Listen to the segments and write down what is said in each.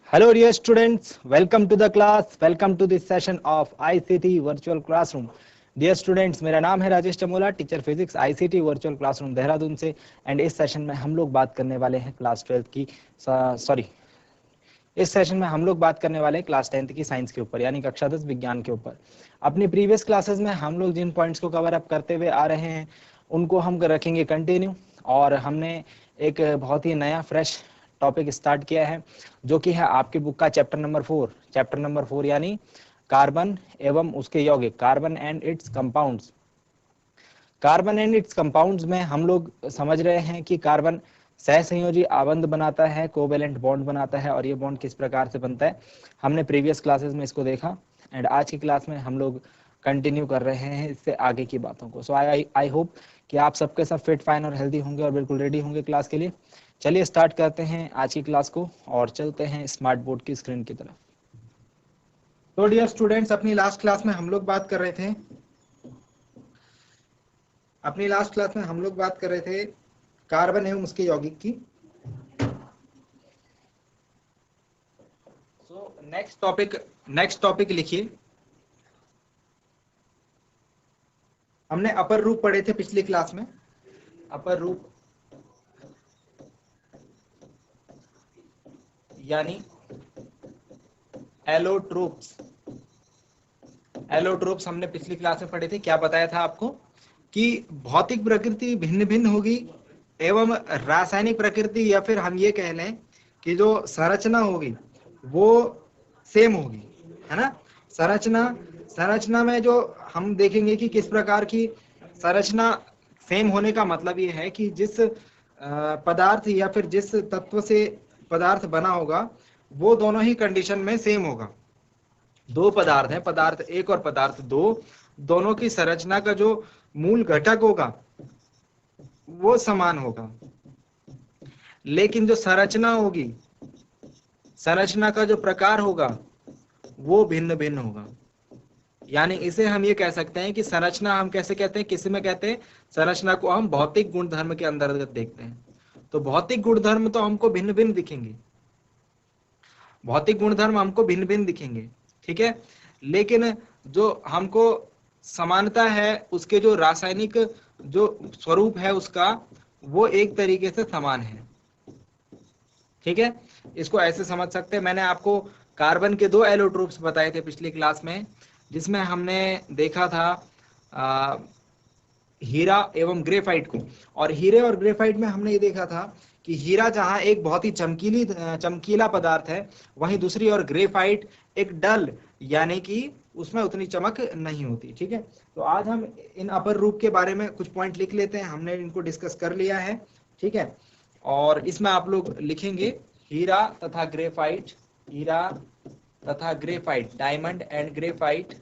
Hello, dear students. Welcome to the class. Welcome to this session of ICT Virtual Classroom. Dear students, मेरा नाम है Rajesh Chamola, teacher physics ICT virtual classroom Dehradun से। And इस session में हम लोग बात करने वाले हैं क्लास 12 की इस सेशन में हम लोग बात करने वाले हैं क्लास 10th की साइंस के ऊपर, यानी कक्षा 10 विज्ञान के ऊपर। अपनी प्रीवियस क्लासेस में हम लोग जिन पॉइंट्स को कवर अप करते हुए आ रहे हैं उनको हम रखेंगे कंटिन्यू। और हमने एक बहुत ही नया फ्रेश टॉपिक स्टार्ट किया है जो कि है आपकी बुक का चैप्टर नंबर 4 यानी कार्बन एवं उसके यौगिक, carbon and it's compounds. Carbon and it's compounds में हम लोग समझ रहे हैं कि कार्बन सहसंयोजी आबंध बनाता है, कोवेलेंट बॉन्ड बनाता है, और ये बॉन्ड किस प्रकार से बनता है हमने प्रीवियस क्लासेस में इसको देखा। एंड आज की क्लास में हम लोग कंटिन्यू कर रहे हैं इससे आगे की बातों को। सो आई होप कि आप सबके सब फिट फाइन और हेल्दी होंगे और बिल्कुल रेडी होंगे क्लास के लिए। चलिए स्टार्ट करते हैं आज की क्लास को और चलते हैं स्मार्ट बोर्ड की स्क्रीन की तरफ। तो डियर स्टूडेंट्स, अपनी लास्ट क्लास में हम लोग बात कर रहे थे कार्बन एवं उसके यौगिक की। सो नेक्स्ट टॉपिक लिखिए। हमने अपर रूप पढ़े थे पिछली क्लास में। अपर रूप यानी एलोट्रोप्स हमने पिछली क्लास में पढ़े थे। क्या बताया था आपको कि भौतिक प्रकृति भिन्न भिन्न होगी एवं रासायनिक प्रकृति, या फिर हम ये कह लें कि जो संरचना होगी वो सेम होगी, है ना। संरचना में जो हम देखेंगे कि किस प्रकार की संरचना सेम होने का मतलब ये है कि जिस पदार्थ या फिर जिस तत्व से पदार्थ बना होगा वो दोनों ही कंडीशन में सेम होगा। दो पदार्थ हैं, पदार्थ एक और पदार्थ दो, दोनों की संरचना का जो मूल घटक होगा वो समान होगा, लेकिन जो संरचना होगी, संरचना का जो प्रकार होगा वो भिन्न भिन्न होगा। यानी इसे हम ये कह सकते हैं कि संरचना हम कैसे कहते हैं, किसी में कहते हैं संरचना को हम भौतिक गुणधर्म के अंतर्गत देखते हैं। तो भौतिक गुणधर्म तो हमको भिन्न भिन्न दिखेंगे, ठीक है। लेकिन जो हमको समानता है उसके जो रासायनिक जो स्वरूप है उसका वो एक तरीके से समान है, ठीक है। इसको ऐसे समझ सकते हैं। मैंने आपको कार्बन के दो एलोट्रोप्स बताए थे पिछली क्लास में, जिसमें हमने देखा था हीरा एवं ग्रेफाइट को। और हीरे और ग्रेफाइट में हमने ये देखा था कि हीरा जहां एक बहुत ही चमकीला पदार्थ है, वहीं दूसरी ओर ग्रेफाइट एक डल, यानी कि उसमें उतनी चमक नहीं होती, ठीक है। तो आज हम इन अपर रूप के बारे में कुछ पॉइंट लिख लेते हैं, हमने इनको डिस्कस कर लिया है, ठीक है। और इसमें आप लोग लिखेंगे हीरा तथा ग्रेफाइट, डायमंड एंड ग्रेफाइट,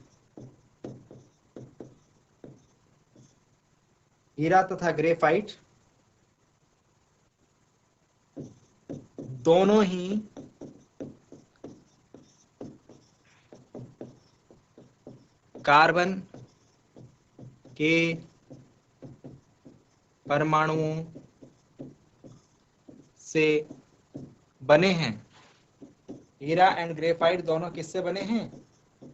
हीरा तथा ग्रेफाइट दोनों ही कार्बन के परमाणुओं से बने हैं। हीरा एंड ग्रेफाइट दोनों किससे बने हैं?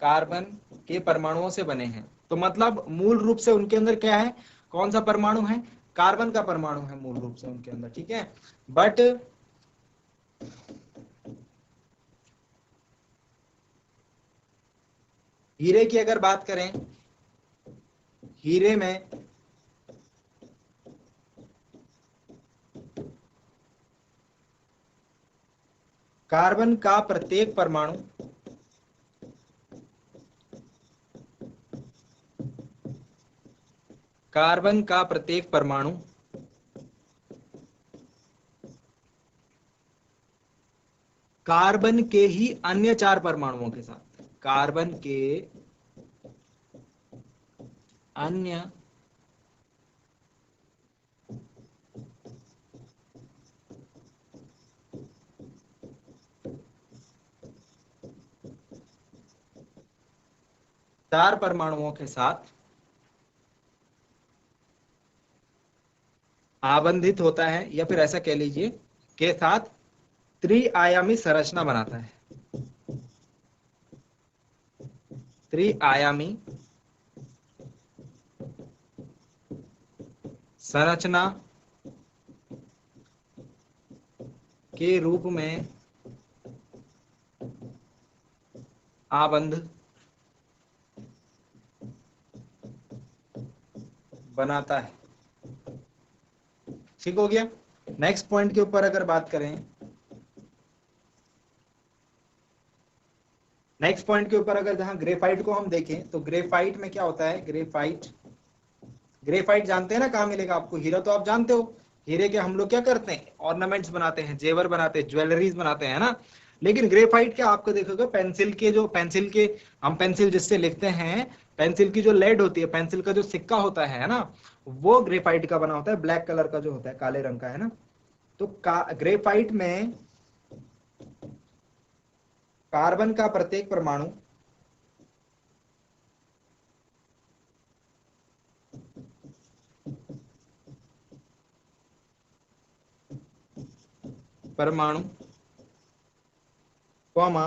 कार्बन के परमाणुओं से बने हैं। तो मतलब मूल रूप से उनके अंदर क्या है, कौन सा परमाणु है? कार्बन का परमाणु है मूल रूप से उनके अंदर, ठीक है। बट हीरे की अगर बात करें, हीरे में कार्बन का प्रत्येक परमाणु कार्बन के ही अन्य चार परमाणुओं के साथ, कार्बन के अन्य चार परमाणुओं के साथ आबंधित होता है, या फिर ऐसा कह लीजिए के साथ त्रिआयामी संरचना बनाता है। त्रिआयामी संरचना के रूप में आबंध बनाता है। ठीक हो गया। नेक्स्ट पॉइंट के ऊपर अगर बात करें, नेक्स्ट पॉइंट के ऊपर अगर जहां ग्रेफाइट को हम देखें तो ग्रेफाइट में क्या होता है, ग्रेफाइट, ग्रेफाइट जानते हैं ना कहां मिलेगा आपको, हीरा तो आप जानते हो, हीरे के हम लोग क्या करते हैं, ऑर्नामेंट्स बनाते हैं, जेवर बनाते हैं, ज्वेलरीज बनाते हैं ना। लेकिन ग्रेफाइट क्या आपको देखोगे, पेंसिल के जो पेंसिल के हम पेंसिल जिससे लिखते हैं, पेंसिल की जो लेड होती है, पेंसिल का जो सिक्का होता है ना, वो ग्रेफाइट का बना होता है, ब्लैक कलर का जो होता है, काले रंग का है ना। तो ग्रेफाइट में कार्बन का प्रत्येक परमाणु परमाणु कॉमा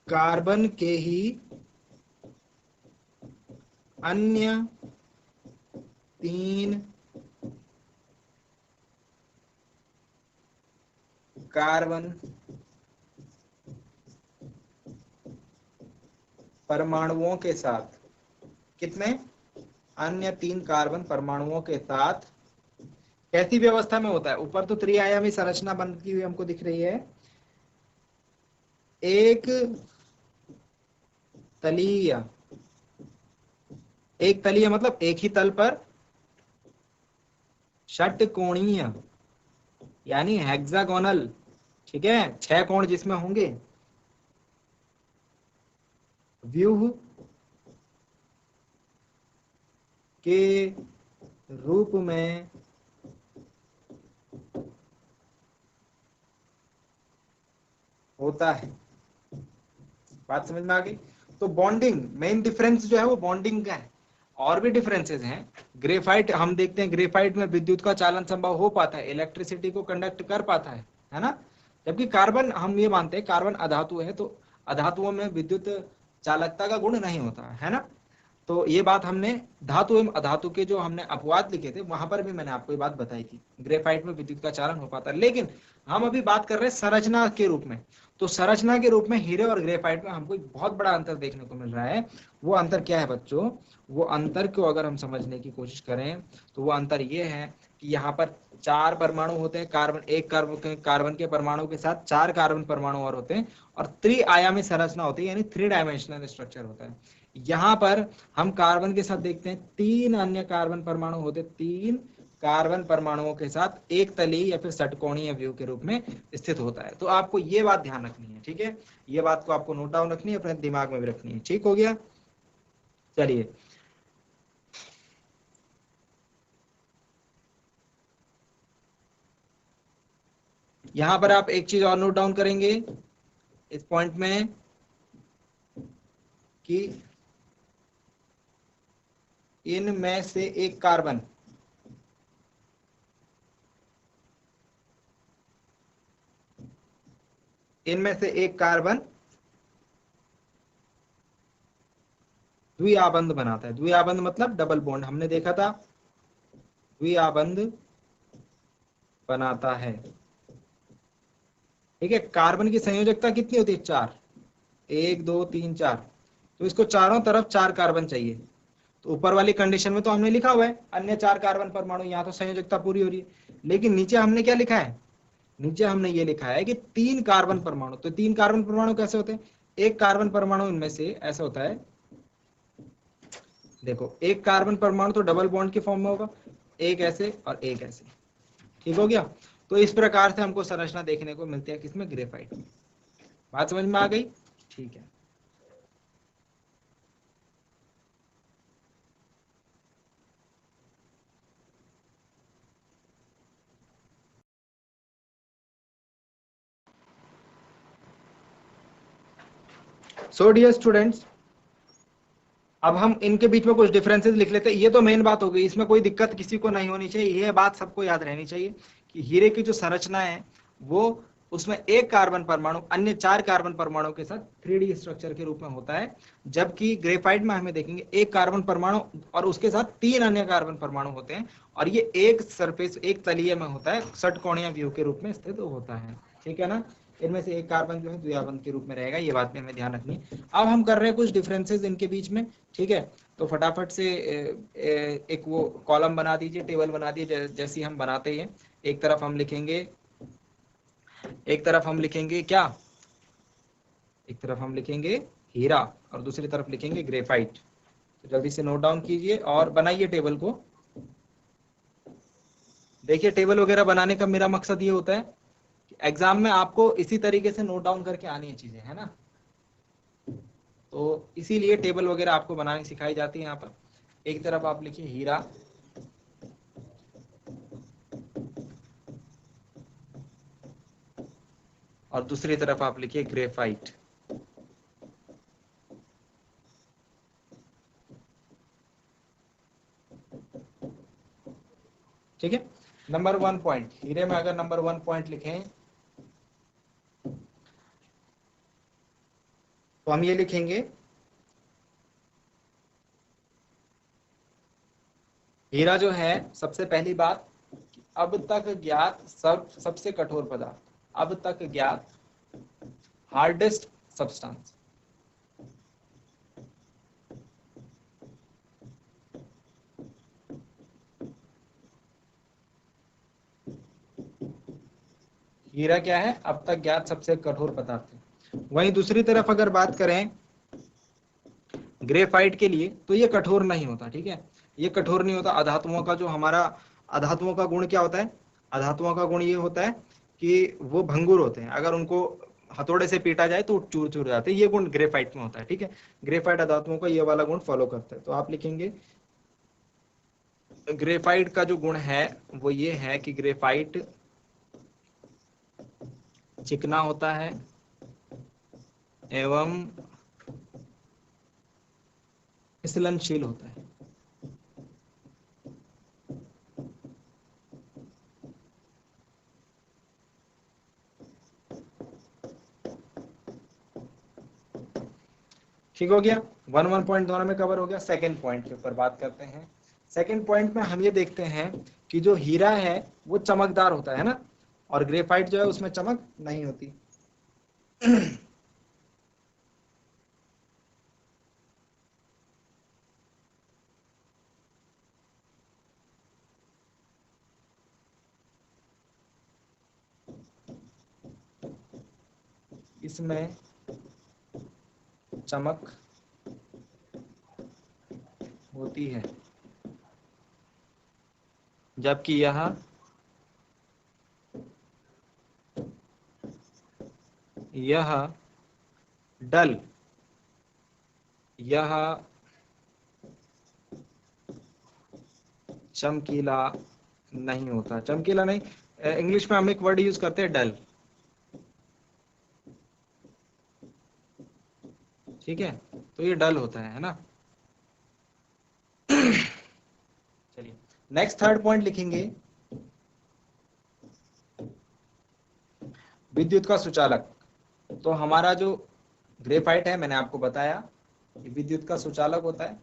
कार्बन के ही अन्य 3 कार्बन परमाणुओं के साथ, कितने, अन्य 3 कार्बन परमाणुओं के साथ कैसी व्यवस्था में होता है। ऊपर तो त्रिआयामी संरचना बनती हुई हमको दिख रही है, एक तलीय, एक तलीय मतलब एक ही तल पर षटकोणीय यानी हेक्सागोनल, ठीक है, 6 कोण जिसमें होंगे, व्यूह के रूप में होता है। बात समझ में आ गई। तो बॉन्डिंग, मेन डिफरेंस जो है वो बॉन्डिंग का है, और भी डिफरेंसेस हैं। ग्रेफाइट हम देखते हैं, ग्रेफाइट में विद्युत का चालन संभव हो पाता है, इलेक्ट्रिसिटी को कंडक्ट कर पाता है ना। जबकि कार्बन हम ये मानते हैं कार्बन अधातु है, तो अधातुओं में विद्युत चालकता का गुण नहीं होता है ना। तो ये बात हमने धातु एवं अधातु के जो हमने अपवाद लिखे थे वहां पर भी मैंने आपको ये बात बताई थी, ग्रेफाइट में विद्युत का चालन हो पाता है। लेकिन हम अभी बात कर रहे हैं संरचना के रूप में, तो संरचना के रूप में हीरे और ग्रेफाइट में हमको एक बहुत बड़ा अंतर देखने को मिल रहा है। वो अंतर क्या है बच्चों, वो अंतर को अगर हम समझने की कोशिश करें तो वो अंतर ये है कि यहाँ पर 4 परमाणु होते हैं, कार्बन, एक कार्बन के परमाणु के साथ 4 कार्बन परमाणु और होते हैं, और त्रिआयामी संरचना होती है, यानी 3 डायमेंशनल स्ट्रक्चर होता है। यहाँ पर हम कार्बन के साथ देखते हैं 3 अन्य कार्बन परमाणु होते, 3 कार्बन परमाणुओं के साथ एक तलीय या फिर षटकोणीय व्यूह के रूप में स्थित होता है। तो आपको ये बात ध्यान रखनी है, ठीक है, ये बात को आपको नोट डाउन रखनी है, अपने दिमाग में भी रखनी है। ठीक हो गया। चलिए यहां पर आप एक चीज और नोट डाउन करेंगे इस पॉइंट में कि इनमें से एक कार्बन द्विआबंध बनाता है। द्विआबंध मतलब डबल बॉन्ड, हमने देखा था, द्विआबंध बनाता है। ठीक है, कार्बन की संयोजकता कितनी होती है, 4, 1 2 3 4, तो इसको चारों तरफ 4 कार्बन चाहिए। तो ऊपर वाली कंडीशन में तो हमने लिखा हुआ है अन्य 4 कार्बन परमाणु, यहाँ तो संयोजकता पूरी हो रही है। लेकिन नीचे हमने क्या लिखा है, नीचे हमने ये लिखा है कि 3 कार्बन परमाणु। तो 3 कार्बन परमाणु कैसे होते हैं, एक कार्बन परमाणु इनमें से ऐसा होता है, देखो एक कार्बन परमाणु तो डबल बॉन्ड के फॉर्म में होगा, एक ऐसे और एक ऐसे। ठीक हो गया। तो इस प्रकार से हमको संरचना देखने को मिलती है किसमें, ग्रेफाइट में। बात समझ में आ गई, ठीक है। सो डियर स्टूडेंट्स, अब हम इनके बीच में कुछ डिफरेंसेस लिख लेते हैं। ये तो मेन बात हो गई, इसमें कोई दिक्कत किसी को नहीं होनी चाहिए, ये बात सबको याद रहनी चाहिए कि हीरे की जो संरचना है वो उसमें एक कार्बन परमाणु अन्य 4 कार्बन परमाणु के साथ 3D स्ट्रक्चर के रूप में होता है, जबकि ग्रेफाइट में हमें देखेंगे एक कार्बन परमाणु और उसके साथ 3 अन्य कार्बन परमाणु होते हैं, और ये एक सरफेस एक तलीय में होता है, षटकोणीय व्यू के रूप में स्थित होता है। ठीक है ना, इनमें से एक कार्बन जो है द्विआबंध के रूप में रहेगा, ये बात में हमें ध्यान रखनी है। अब हम कर रहे हैं कुछ डिफरेंसेस इनके बीच में। ठीक है, तो फटाफट से एक वो कॉलम बना दीजिए, टेबल बना दीजिए जैसी हम बनाते हैं। एक तरफ हम लिखेंगे क्या, एक तरफ हम लिखेंगे हीरा और दूसरी तरफ लिखेंगे ग्रेफाइट। तो जल्दी से नोट डाउन कीजिए और बनाइए टेबल को। देखिए, टेबल वगैरह बनाने का मेरा मकसद ये होता है कि एग्जाम में आपको इसी तरीके से नोट डाउन करके आनी है चीजें, है ना। तो इसीलिए टेबल वगैरह आपको बनानी सिखाई जाती है। यहाँ पर एक तरफ आप लिखिए हीरा, और दूसरी तरफ आप लिखिए ग्रेफाइट। ठीक है, नंबर 1 पॉइंट हीरे में अगर नंबर 1 पॉइंट लिखें तो हम ये लिखेंगे, हीरा जो है, सबसे पहली बात, अब तक ज्ञात सबसे कठोर पदार्थ, अब तक ज्ञात हार्डेस्ट सब्सटेंस। हीरा क्या है, अब तक ज्ञात सबसे कठोर पदार्थ है। वहीं दूसरी तरफ अगर बात करें ग्रेफाइट के लिए, तो ये कठोर नहीं होता। ठीक है, ये कठोर नहीं होता। अधातुओं का जो हमारा अधातुओं का गुण क्या होता है, अधातुओं का गुण ये होता है कि वो भंगुर होते हैं, अगर उनको हथौड़े से पीटा जाए तो चूर चूर जाते हैं। ये गुण ग्रेफाइट में होता है। ठीक है, ग्रेफाइट अधातुओं का ये वाला गुण फॉलो करता है। तो आप लिखेंगे ग्रेफाइट का जो गुण है वो ये है कि ग्रेफाइट चिकना होता है एवं फिसलनशील होता है। ठीक हो गया, 1 पॉइंट दोनों में कवर हो गया। सेकंड पॉइंट के ऊपर बात करते हैं। सेकंड पॉइंट में हम ये देखते हैं कि जो हीरा है वो चमकदार होता है ना, और ग्रेफाइट जो है उसमें चमक नहीं होती। इसमें चमक होती है, जबकि यह डल, यह चमकीला नहीं होता। चमकीला नहीं, इंग्लिश में हम एक वर्ड यूज करते हैं डल। ठीक है, तो ये डल होता है ना। चलिए नेक्स्ट थर्ड पॉइंट लिखेंगे, विद्युत का सुचालक। तो हमारा जो ग्रेफाइट है, मैंने आपको बताया, ये विद्युत का सुचालक होता है।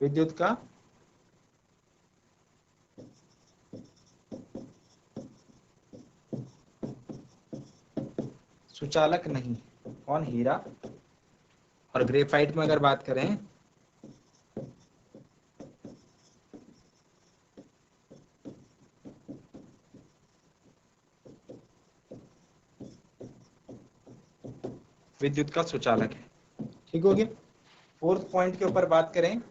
विद्युत का सुचालक नहीं। कौन, हीरा। और ग्रेफाइट में अगर बात करें, विद्युत का सुचालक है। ठीक हो गया। फोर्थ पॉइंट के ऊपर बात करें,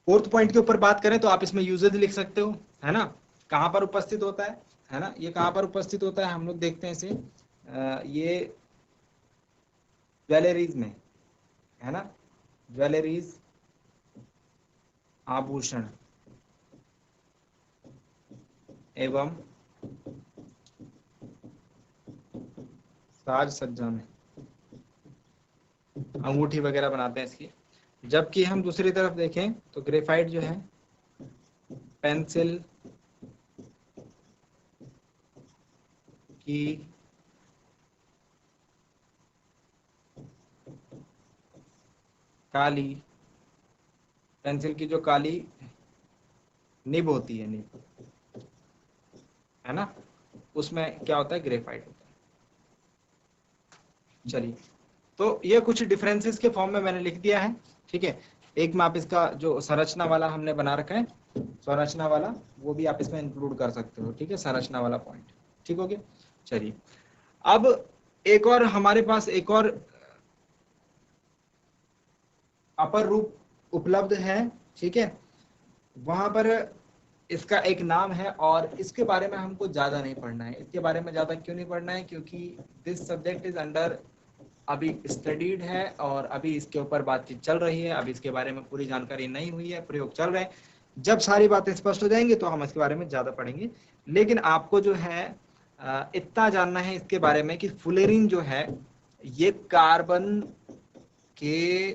फोर्थ पॉइंट के ऊपर बात करें तो आप इसमें यूजेज लिख सकते हो, है ना। कहां पर उपस्थित होता है ना, ये कहां पर उपस्थित होता है, हम लोग देखते हैं इसे, ये ज्वेलरीज में, है ना। ज्वेलरीज, आभूषण एवं साज सज्जा में अंगूठी वगैरह बनाते हैं इसकी। जबकि हम दूसरी तरफ देखें तो ग्रेफाइट जो है पेंसिल की काली, पेंसिल की जो काली निब होती है, निब है ना, उसमें क्या होता है, ग्रेफाइट होता है। चलिए, तो ये कुछ डिफरेंसेस के फॉर्म में मैंने लिख दिया है, ठीक है। एक में आप इसका जो संरचना वाला हमने बना रखा है, संरचना वाला, वो भी आप इसमें इंक्लूड कर सकते हो, ठीक है, संरचना वाला पॉइंट, ठीक हो गया। चलिए, अब एक और हमारे पास एक और अपर रूप उपलब्ध है, ठीक है। वहां पर इसका एक नाम है और इसके बारे में हमको ज्यादा नहीं पढ़ना है। इसके बारे में ज्यादा क्यों नहीं पढ़ना है, क्योंकि दिस सब्जेक्ट इज अंडर अभी स्टडीड है और अभी इसके ऊपर बातचीत चल रही है, अभी इसके बारे में पूरी जानकारी नहीं हुई है, प्रयोग चल रहे हैं। जब सारी बातें स्पष्ट हो जाएंगी तो हम इसके बारे में ज्यादा पढ़ेंगे। लेकिन आपको जो है इतना जानना है इसके बारे में कि फुलेरिन जो है ये कार्बन के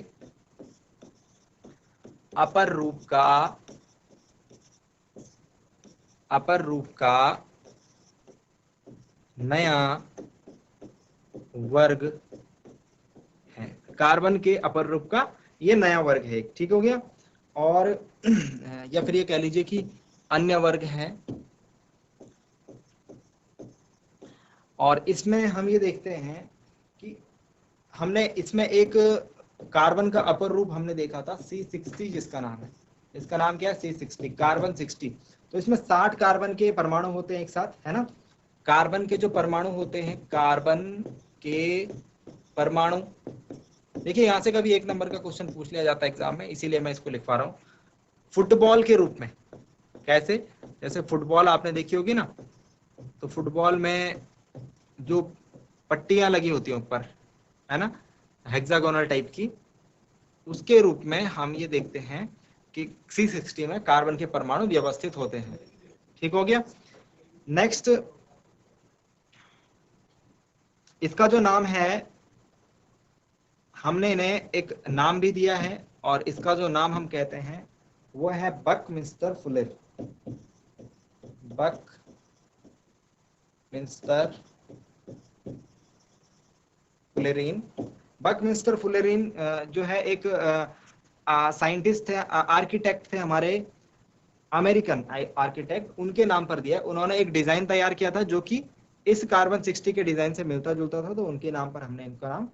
अपर रूप का नया वर्ग है। कार्बन के अपर रूप का ये नया वर्ग है, ठीक हो गया। और या फिर ये कह लीजिए कि अन्य वर्ग है। और इसमें हम ये देखते हैं कि हमने इसमें एक कार्बन का अपर रूप हमने देखा था C60, जिसका नाम है, इसका नाम क्या है, C60, कार्बन 60। तो इसमें 60 कार्बन के परमाणु होते हैं एक साथ, है ना। कार्बन के जो परमाणु होते हैं, कार्बन के परमाणु, देखिए यहां से कभी एक नंबर का क्वेश्चन पूछ लिया जाता है एग्जाम में, इसीलिए मैं इसको लिख पा रहा हूँ फुटबॉल के रूप में। कैसे, जैसे फुटबॉल आपने देखी होगी ना, तो फुटबॉल में जो पट्टियां लगी होती हैं ऊपर, है ना, हेक्सागोनल टाइप की, उसके रूप में हम ये देखते हैं कि C60 में कार्बन के परमाणु व्यवस्थित होते हैं, ठीक हो गया। नेक्स्ट, इसका जो नाम है, हमने इन्हें एक नाम भी दिया है और इसका जो नाम हम कहते हैं वो है बकमिंस्टर फुलेरिन। बकमिंस्टर फुलेरिन जो है एक साइंटिस्ट थे, आर्किटेक्ट थे, हमारे अमेरिकन आर्किटेक्ट, उनके नाम पर दिया। उन्होंने एक डिजाइन तैयार किया था जो कि इस कार्बन 60 के डिजाइन से मिलता जुलता था, तो उनके नाम पर हमने इनका नाम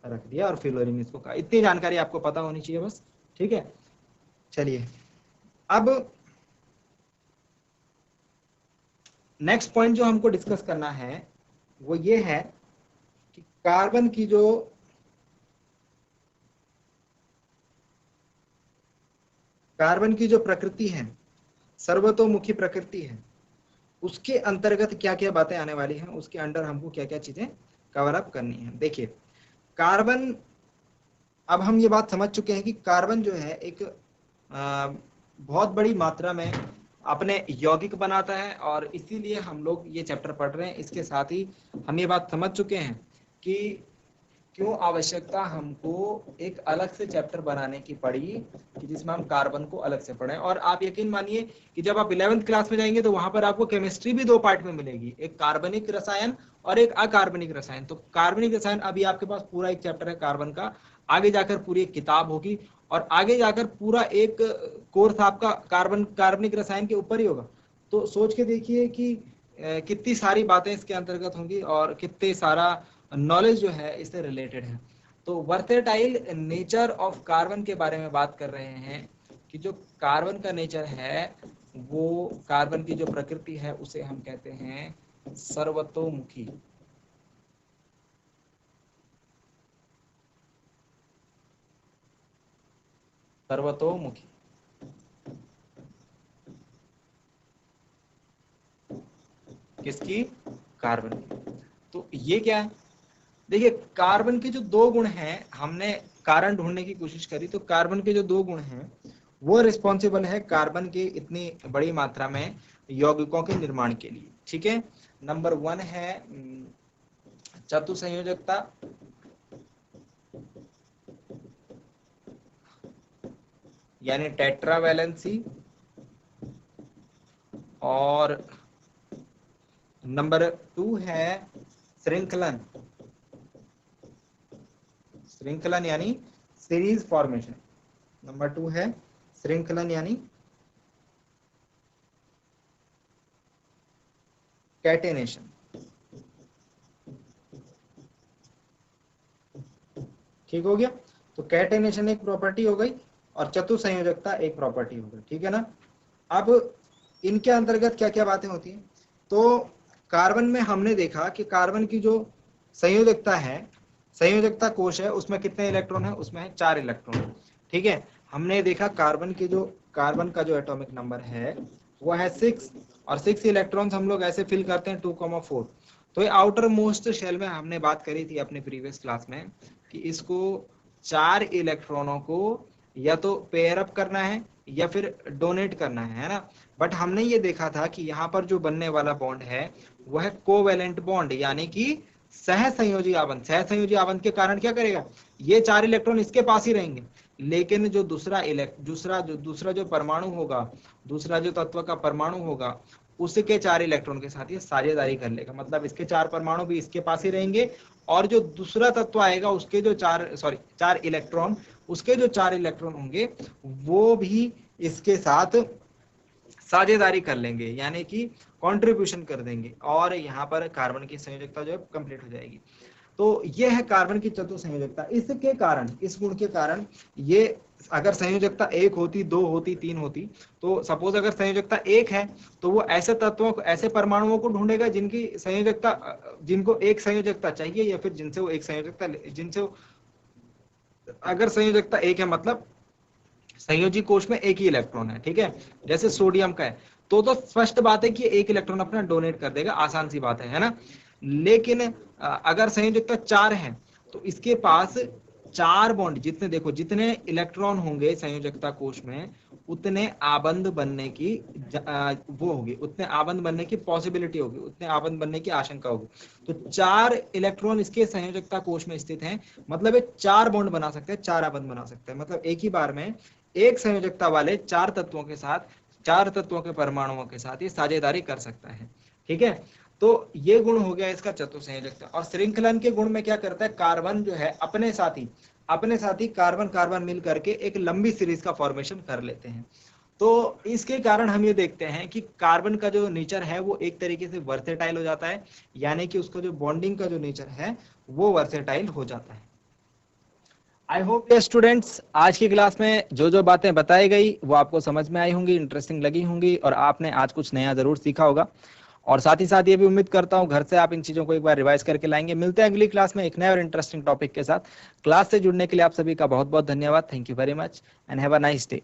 रख दिया और फुलेरिन इसको कहा। इतनी जानकारी आपको पता होनी चाहिए बस, ठीक है। चलिए, अब नेक्स्ट पॉइंट जो हमको डिस्कस करना है वो ये है कि कार्बन की जो प्रकृति है, सर्वतोमुखी प्रकृति है, उसके अंतर्गत क्या क्या बातें आने वाली हैं, उसके अंडर हमको क्या क्या चीजें कवर अप करनी है। देखिए, कार्बन, अब हम ये बात समझ चुके हैं कि कार्बन जो है एक बहुत बड़ी मात्रा में अपने यौगिक बनाता है और इसीलिए हम लोग ये चैप्टर पढ़ रहे हैं। इसके साथ ही हम ये बात समझ चुके हैं कि क्यों आवश्यकता हमको एक अलग से चैप्टर बनाने की पड़ी कि जिसमें हम कार्बन को अलग से पढ़ें। और आप यकीन मानिए कि जब आप 11वीं क्लास में जाएंगे तो वहां पर आपको केमिस्ट्री भी 2 पार्ट में मिलेगी, एक कार्बनिक रसायन और एक अकार्बनिक रसायन। तो कार्बनिक रसायन अभी आपके पास पूरा एक चैप्टर है कार्बन का, आगे जाकर पूरी एक किताब होगी और आगे जाकर पूरा एक कोर्स आपका कार्बनिक रसायन के ऊपर ही होगा। तो सोच के देखिए कि कितनी सारी बातें इसके अंतर्गत होंगी और कितने सारा नॉलेज जो है इससे रिलेटेड है। तो वर्सेटाइल नेचर ऑफ कार्बन के बारे में बात कर रहे हैं कि जो कार्बन का नेचर है, वो कार्बन की जो प्रकृति है उसे हम कहते हैं सर्वतोमुखी। सर्वतोमुखी किसकी, कार्बन की। तो ये क्या है, देखिए कार्बन के जो 2 गुण हैं, हमने कारण ढूंढने की कोशिश करी तो कार्बन के जो 2 गुण हैं वो रिस्पॉन्सिबल है कार्बन के इतनी बड़ी मात्रा में यौगिकों के निर्माण के लिए, ठीक है। नंबर 1 है चतुसंयोजकता यानी टेट्रावैलेंसी, और नंबर 2 है श्रृंखलन, श्रृंखलन यानी सीरीज फॉर्मेशन। नंबर 2 है श्रृंखलन यानी कैटेनेशन। ठीक हो गया। तो कैटेनेशन एक प्रॉपर्टी हो गई और चतुसंयोजकता एक प्रॉपर्टी हो गई। ठीक है ना। अब इनके अंतर्गत क्या क्या बातें होती हैं। तो कार्बन में हमने देखा कि कार्बन की जो संयोजकता है, संयोजकता कोश है, उसमें कितने इलेक्ट्रॉन है, उसमें है 4 इलेक्ट्रॉन। ठीक है। हमने देखा कार्बन का जो एटॉमिक नंबर है वो है 6, और 6 इलेक्ट्रॉन्स हम लोग ऐसे फिल करते हैं 2,4। तो ये आउटर मोस्ट शेल में हमने बात करी थी अपने प्रीवियस क्लास में कि इसको 4 इलेक्ट्रॉनों को या तो पेयर अप करना है या फिर डोनेट करना है ना। बट हमने ये देखा था कि यहाँ पर जो बनने वाला बॉन्ड है वह है कोवेलेंट बॉन्ड, यानी कि सहसंयोजी आबंध। सहसंयोजी आबंध के कारण क्या करेगा, ये 4 इलेक्ट्रॉन इसके पास ही रहेंगे, लेकिन जो दूसरा जो परमाणु होगा, दूसरा जो तत्व का परमाणु होगा, उसके 4 इलेक्ट्रॉन के साथ ये साझेदारी कर लेगा। मतलब इसके 4 परमाणु भी इसके पास ही रहेंगे, और जो दूसरा तत्व आएगा उसके जो 4 इलेक्ट्रॉन, उसके जो 4 इलेक्ट्रॉन होंगे वो भी इसके साथ साझेदारी कर लेंगे, यानी कि कंट्रीब्यूशन कर देंगे, और यहाँ पर कार्बन की संयोजकता जो है कंप्लीट हो जाएगी। तो ये है कार्बन की चतुसंयोजकता। इसके कारण, इस गुण के कारण, ये अगर संयोजकता 1 होती, 2 होती, 3 होती, तो सपोज अगर संयोजकता 1 है तो वो ऐसे तत्वों को, ऐसे परमाणुओं को ढूंढेगा जिनकी संयोजकता, जिनको एक संयोजकता चाहिए, या फिर जिनसे वो एक संयोजकता, अगर संयोजकता 1 है मतलब संयोजी कोश में एक ही इलेक्ट्रॉन है। ठीक है। जैसे सोडियम का है तो स्पष्ट बात है कि 1 इलेक्ट्रॉन अपना डोनेट कर देगा, आसान सी बात है ना। लेकिन अगर संयोजकता 4 है तो इसके पास 4 बॉन्ड, जितने इलेक्ट्रॉन होंगे संयोजकता कोश में, उतने आबंध बनने की वो होगी, उतने आबंध बनने की पॉसिबिलिटी होगी, उतने आबंध बनने की आशंका होगी। तो 4 इलेक्ट्रॉन इसके संयोजकता कोश में स्थित हैं, मतलब ये 4 बॉन्ड बना सकते हैं, 4 आबंध बना सकते हैं। मतलब एक ही बार में एक संयोजकता वाले 4 तत्वों के साथ, 4 तत्वों के परमाणुओं के साथ ये साझेदारी कर सकता है। ठीक है। तो ये गुण हो गया इसका चतुसंयोजकता। और श्रृंखलन के गुण में क्या करता है, कार्बन जो है अपने साथी कार्बन कार्बन मिल करके एक लंबी सीरीज का फॉर्मेशन कर लेते हैं। तो इसके कारण हम ये देखते हैं कि कार्बन का जो नेचर है वो एक तरीके से वर्सेटाइल हो जाता है, यानी कि उसका जो बॉन्डिंग का जो नेचर है वो वर्सेटाइल हो जाता है। आई होप ये स्टूडेंट्स आज की क्लास में जो जो बातें बताई गई वो आपको समझ में आई होंगी, इंटरेस्टिंग लगी होंगी, और आपने आज कुछ नया जरूर सीखा होगा। और साथ ही साथ ये भी उम्मीद करता हूँ घर से आप इन चीजों को एक बार रिवाइज करके लाएंगे। मिलते हैं अगली क्लास में एक नए और इंटरेस्टिंग टॉपिक के साथ। क्लास से जुड़ने के लिए आप सभी का बहुत बहुत धन्यवाद। Thank you very much and have a nice day.